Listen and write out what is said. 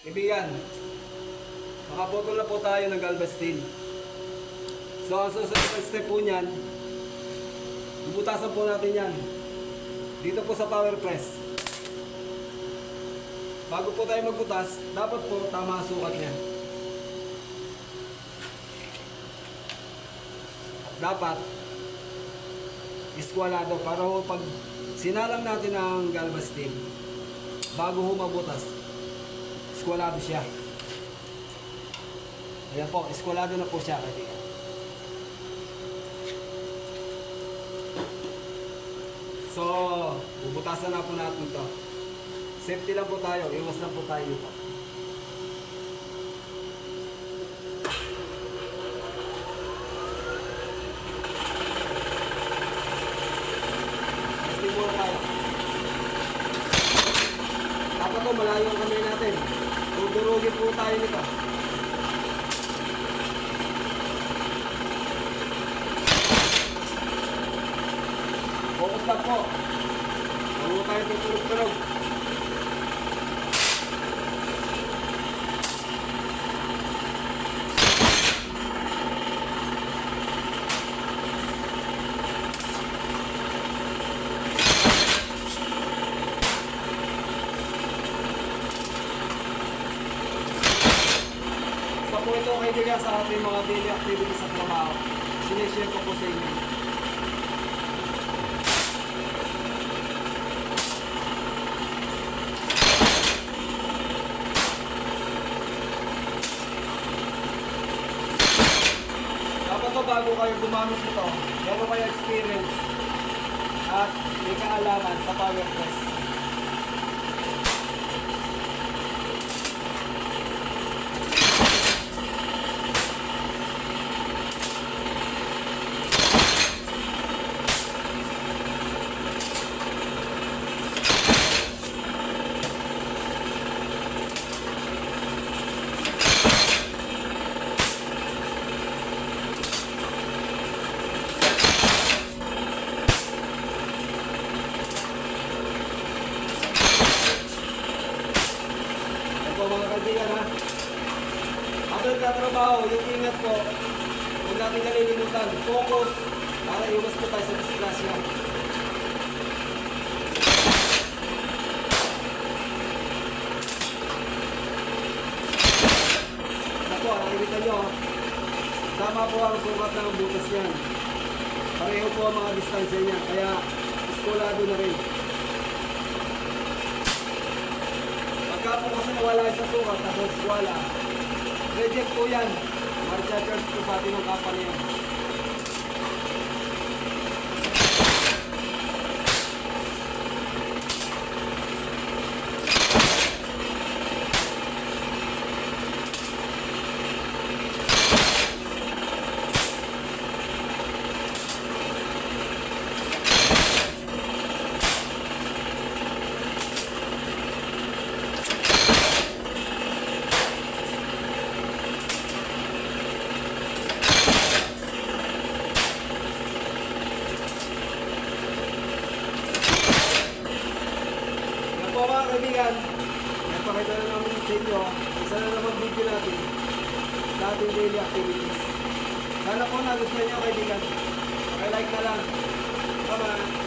Kaibigan, makaputol na po tayo ng galva steel. So, ang susunod na step po niyan, bubutasan po natin yan. Dito po sa power press. Bago po tayo magbutas, dapat po tama ang sukat niya. Dapat iskwalado para ho pag sinalang natin ang galva steel, bago ho mabutas, iskwalado siya. Ayan po, iskwalado na po siya. So, bubutasan na po natin ito. Safety lang po tayo, iwas lang po tayo dito. Safety po tayo. Dapat po malayo ang kamay natin. Tudurugin po tayo nito. Focus lang po. Huwag tayo tutulog-tulog. Isa po ito kaibigan sa ating mga daily activities sa trabaho. Sinishare ko po sa inyo. Bago kayo gumamit nito, meron kayo experience at may kaalaman sa power press. Mga kaibigan ha, after katrabaho, yung ingat po, huwag natin nalilimutan, focus para iwas po tayo sa disgrasya. Ako, nakikita nyo, tama po ang sukat ng butas yan. Pareho po ang mga distansya niya, kaya iskulado na rin. Pagka po kasi nawala sa sukat, tapos wala, reject po yan. Marcha-charge po sa atin ng company yan. Mga kaibigan, nagpakita na namin sa inyo, isa na naman video natin sa ating daily activities. Sana po nagustuhan nyo kaibigan. Okay, like na lang. Bye-bye.